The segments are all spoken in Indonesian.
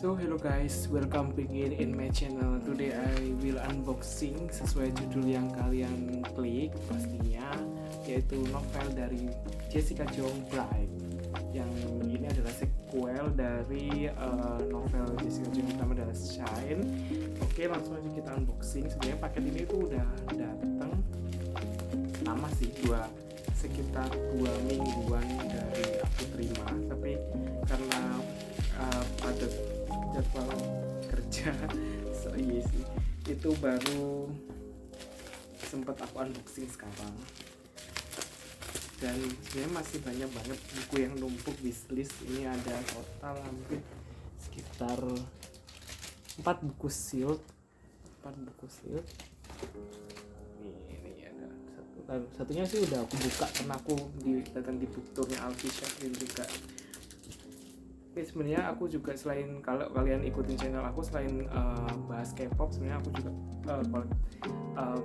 So hello guys, welcome again in my channel. Today I will unboxing sesuai judul yang kalian klik pastinya, yaitu novel dari Jessica Jung Bright. Yang ini adalah sequel dari novel Jessica Jung pertama adalah Shine. Oke, langsung aja kita unboxing. Sebenarnya paket ini tuh udah datang lama sih, sekitar 2 mingguan dari aku terima, tapi karena padat jadwal kerja so iya sih, itu baru sempat aku unboxing sekarang. Dan sebenarnya masih banyak banget buku yang numpuk wishlist. Ini ada total hampir sekitar 4 buku sealed. Ini ada satunya sih udah aku buka karena aku datang di book tournya Alfisha ini juga. Oke, sebenarnya aku juga selain, kalau kalian ikutin channel aku, selain bahas K-pop, sebenarnya aku juga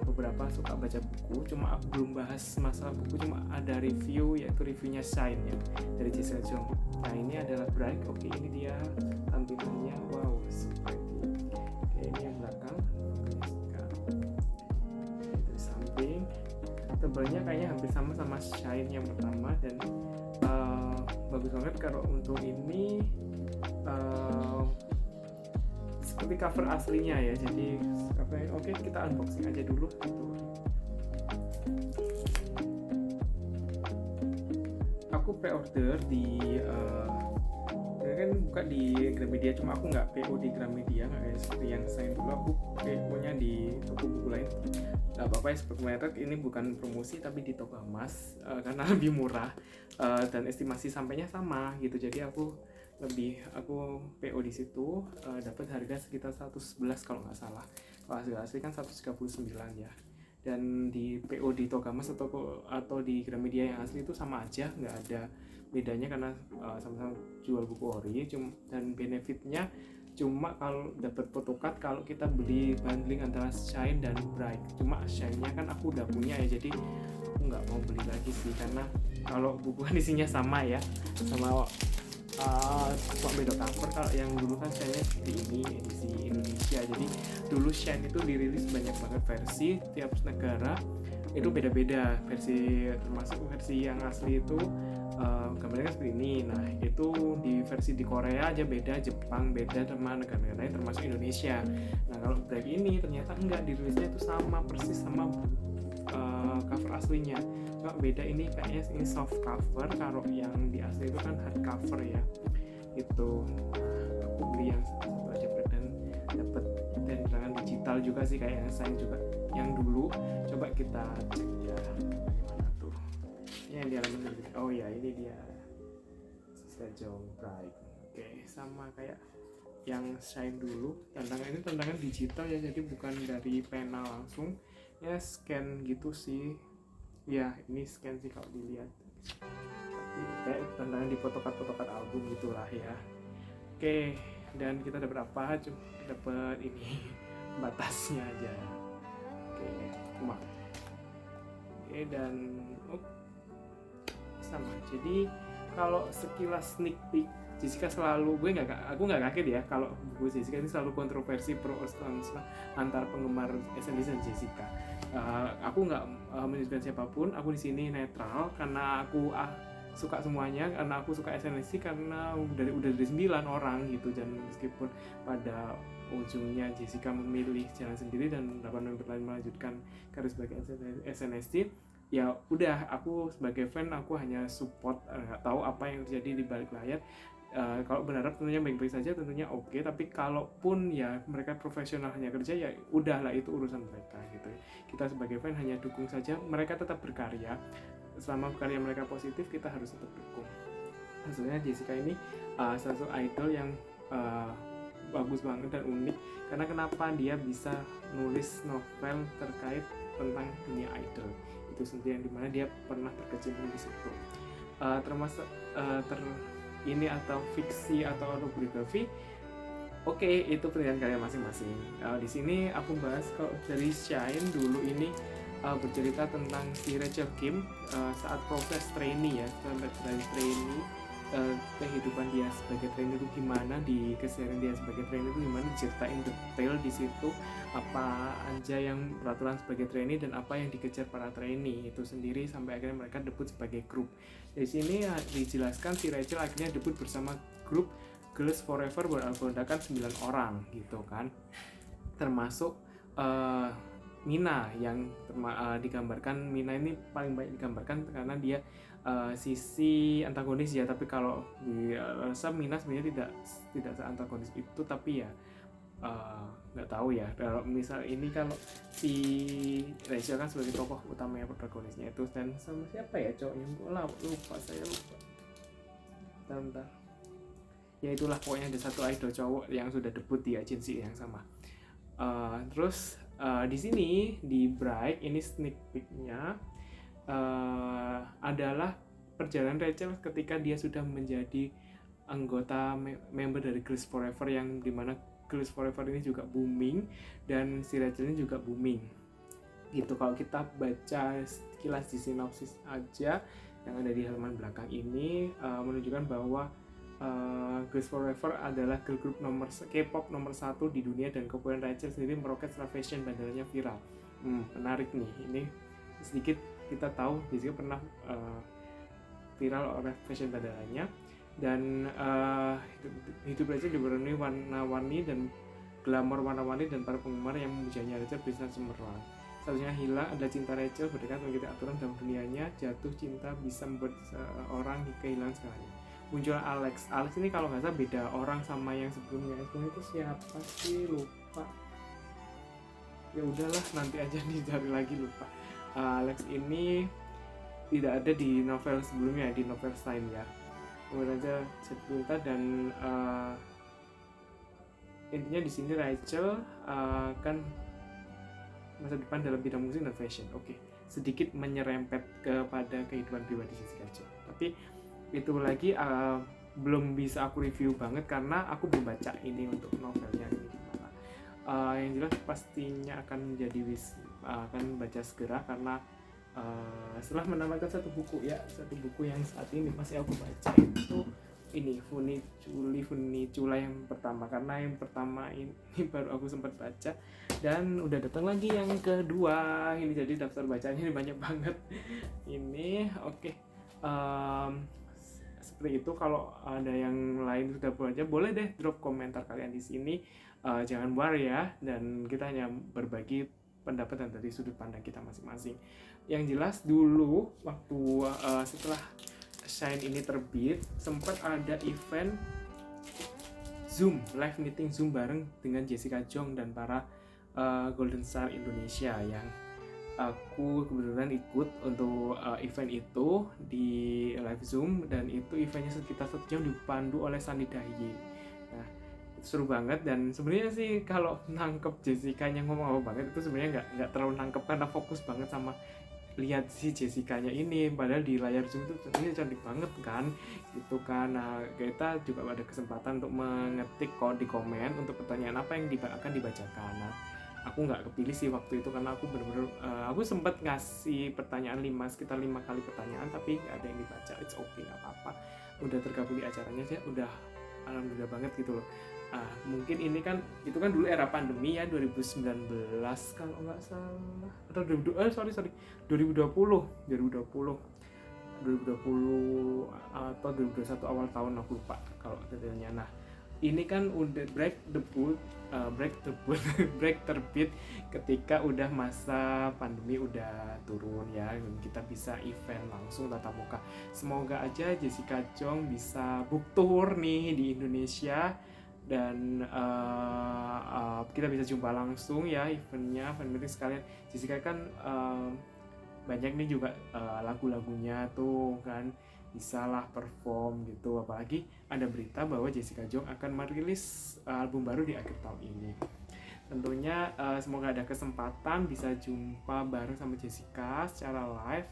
beberapa suka baca buku. Cuma aku belum bahas masalah buku, cuma ada review, yaitu reviewnya Shine ya, dari Jessica Jung. Nah ini adalah Bright. Oke, ini dia tampilannya. Wow, seperti oke, ini yang belakang Jessica. Dari samping tebalnya kayaknya hampir sama Shine yang pertama, dan bagus banget. Kalau untuk ini seperti cover aslinya ya, jadi oke, kita unboxing aja dulu gitu. Aku pre-order di kan buka di Gramedia, cuma aku nggak PO di Gramedia, nggak kayak seperti yang saya dulu. Aku PO nya di toko buku lain. Nggak apa-apa ya, seperti merek ini bukan promosi, tapi di toko emas karena lebih murah dan estimasi sampainya sama gitu. Jadi aku PO di situ dapat harga sekitar 111 kalau nggak salah. Kalau hasil asli kan 139 ya. Dan di PO di toko emas atau di Gramedia yang asli itu sama aja, nggak ada bedanya karena sama-sama jual buku ori. Dan benefitnya cuma kalau dapat photocard kalau kita beli bundling antara Shine dan Bright. Cuma Shine-nya kan aku udah punya ya, jadi aku nggak mau beli lagi sih, karena kalau buku edisinya sama ya, sama cuma beda cover. Kalau yang dulu kan Shine-nya seperti ini, edisi Indonesia. Jadi dulu Shine itu dirilis banyak banget versi, tiap negara itu beda-beda versi, termasuk versi yang asli itu gambarnya seperti ini. Nah itu di versi di Korea aja beda, Jepang beda, sama negara-negara lain termasuk Indonesia. Nah kalau Bright ini ternyata enggak, dirilisnya itu sama persis sama cover aslinya, cuma beda. Ini kayaknya ini soft cover, kalau yang di asli itu kan hard cover ya gitu. Nah, aku beli yang satu aja dan dapat terangan digital juga sih, kayak yang saya juga yang dulu. Coba kita cek ya bagaimana tuh yang di halaman ini. Oh ya, ini dia Jessica Jung Bright. Oke, sama kayak yang Shine dulu. Ini tantangan digital ya, jadi bukan dari pena langsung ya, scan gitu sih ya. Ini scan sih kalau dilihat, tapi kayak tantangan di photocard album gitulah ya. Oke, dan kita dapat apa? Cuma dapat ini batasnya aja. Oke, cuma oke, dan sama. Jadi kalau sekilas sneak peek, Jessica selalu, aku nggak kaget ya kalau buku Jessica ini selalu kontroversi pro kontra antar penggemar SNSD dan Jessica. Aku nggak menyudutkan siapapun, aku di sini netral karena aku suka semuanya, karena aku suka SNSD karena udah dari 9 orang gitu. Dan meskipun pada ujungnya Jessica memilih jalan sendiri dan 8 member lain melanjutkan karir sebagai SNSD, ya udah, aku sebagai fan aku hanya support, nggak tahu apa yang terjadi di balik layar. Kalau berharap tentunya baik-baik saja, tentunya oke. Tapi kalaupun ya mereka profesional hanya kerja, ya udahlah, itu urusan mereka gitu. Kita sebagai fan hanya dukung saja, mereka tetap berkarya. Selama karya mereka positif, kita harus tetap dukung. Maksudnya Jessica ini salah satu idol yang bagus banget dan unik. Karena kenapa dia bisa nulis novel terkait tentang dunia idol itu sendiri, yang dimana dia pernah terkecimpung di situ. Termasuk ini atau fiksi atau autobiografi, oke, itu pilihan kalian masing-masing. Di sini aku bahas kalau dari Shine dulu ini bercerita tentang si Rachel Kim saat proses trainee ya, sampai trainee kehidupan dia sebagai trainer itu gimana, di keseharian dia sebagai trainer itu gimana, diceritain detail di situ apa aja yang peraturan sebagai trainee dan apa yang dikejar para trainee itu sendiri sampai akhirnya mereka debut sebagai grup. Di sini ya, dijelaskan si Rachel akhirnya debut bersama grup Girls Forever beranggotakan 9 orang gitu kan, termasuk Mina yang digambarkan. Mina ini paling banyak digambarkan karena dia sisi antagonis ya, tapi kalau di rasa Mina sebenarnya tidak seantagonis itu, tapi ya nggak tahu ya. Kalau misal ini, kalau si Rachel kan sebagai tokoh utama yang protagonisnya itu, dan sama siapa ya cowoknya, lupa saya bentar. Ya itulah, pokoknya ada satu idol cowok yang sudah debut di agensi yang sama. Terus di sini di Bright ini sneak peek-nya adalah perjalanan Rachel ketika dia sudah menjadi anggota member dari Girls Forever, yang dimana Girls Forever ini juga booming dan si Rachel ini juga booming gitu. Kalau kita baca sekilas di sinopsis aja yang ada di halaman belakang ini menunjukkan bahwa Girls Forever adalah girl group K-pop nomor 1 di dunia, dan kemudian Rachel sendiri meroket setelah fashion bandelnya viral. Menarik nih, ini sedikit kita tahu Jessica pernah viral oleh fashion bandelanya, dan hidup Rachel diwarnai warna-warni dan glamor warna-warni, dan para penggemar yang memujanya Rachel bisa cemerlang. Satunya hilang adalah cinta Rachel berdekat mengikuti aturan dalam dunianya. Jatuh cinta bisa membuat seorang kehilangan segalanya. Muncul Alex ini kalau nggak salah beda orang sama yang sebelumnya. Sebelumnya itu siapa sih, lupa. Ya udahlah, nanti aja dicari lagi, lupa. Alex ini tidak ada di novel sebelumnya, di novel Stein ya. Kemudian aja cerita, dan intinya di sini Rachel kan masa depan dalam bidang musik dan fashion. Oke, sedikit menyerempet kepada kehidupan pribadi Jessica Jung, tapi itu lagi belum bisa aku review banget karena aku belum baca ini untuk novelnya ini gimana. Yang jelas pastinya akan menjadi akan baca segera, karena setelah menamatkan satu buku yang saat ini masih aku baca, itu ini Funicula yang pertama, karena yang pertama ini baru aku sempat baca, dan udah datang lagi yang kedua ini, jadi daftar bacanya ini banyak banget ini. Oke. Seperti itu. Kalau ada yang lain sudah baca, boleh deh drop komentar kalian di sini. Jangan worry ya, dan kita hanya berbagi pendapat dan dari sudut pandang kita masing-masing. Yang jelas dulu waktu setelah Shine ini terbit, sempat ada event Zoom, live meeting Zoom bareng dengan Jessica Jung dan para Golden Star Indonesia, yang aku kebetulan ikut untuk event itu di live Zoom, dan itu eventnya sekitar 1 jam dipandu oleh Sandi Dahiye. Nah, itu seru banget, dan sebenarnya sih kalau nangkep Jessica-nya ngomong apa banget itu sebenarnya nggak terlalu nangkep, karena fokus banget sama lihat si Jessica-nya ini, padahal di layar Zoom itu tentunya cantik banget kan gitu kan. Nah, kita juga ada kesempatan untuk mengetik di komen untuk pertanyaan apa yang akan dibacakan. Nah, aku nggak kepilih sih waktu itu karena aku bener-bener aku sempat ngasih pertanyaan sekitar 5 kali pertanyaan, tapi nggak ada yang dibaca. It's okay, nggak apa-apa, udah tergabung di acaranya aja udah alhamdulillah banget gitu loh. Mungkin ini kan, itu kan dulu era pandemi ya, 2019 kalau nggak salah, atau 2020 atau 2021 awal tahun, aku lupa kalau detailnya. Nah, ini kan udah break terbit ketika udah masa pandemi udah turun ya, kita bisa event langsung tatap muka. Semoga aja Jessica Jung bisa book tour nih di Indonesia, dan kita bisa jumpa langsung ya eventnya, fan meeting sekalian. Jessica kan banyak nih juga lagu-lagunya tuh kan, bisa lah perform gitu. Apalagi ada berita bahwa Jessica Jung akan merilis album baru di akhir tahun ini. Tentunya semoga ada kesempatan bisa jumpa bareng sama Jessica secara live,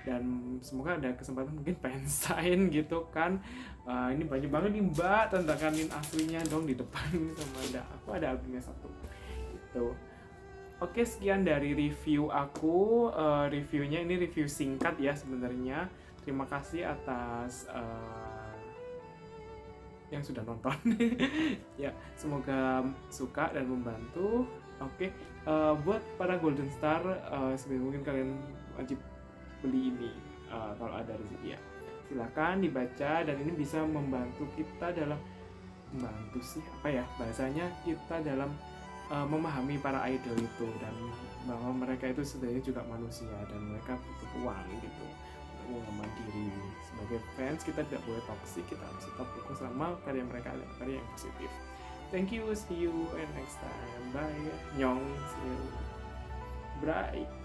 dan semoga ada kesempatan mungkin pengen sign gitu kan. Ini banyak banget nih mbak, tantanganin aslinya dong di depan sama aku ada albumnya 1 gitu. Oke, sekian dari review aku. Reviewnya ini review singkat ya sebenarnya. Terima kasih atas yang sudah nonton. Ya, semoga suka dan membantu. Oke, buat para Golden Star, sebisa mungkin kalian wajib beli ini kalau ada rezeki ya. Silahkan dibaca, dan ini bisa membantu kita dalam membantu sih apa ya bahasanya, kita dalam memahami para idol itu, dan bahwa mereka itu sebenarnya juga manusia dan mereka butuh uang gitu untuk mandiri. Sebagai fans kita tidak boleh toksik, kita harus tetap dukung sama karya mereka, karya yang positif. Thank you, see you and next time, bye. Nyong, see you, bye.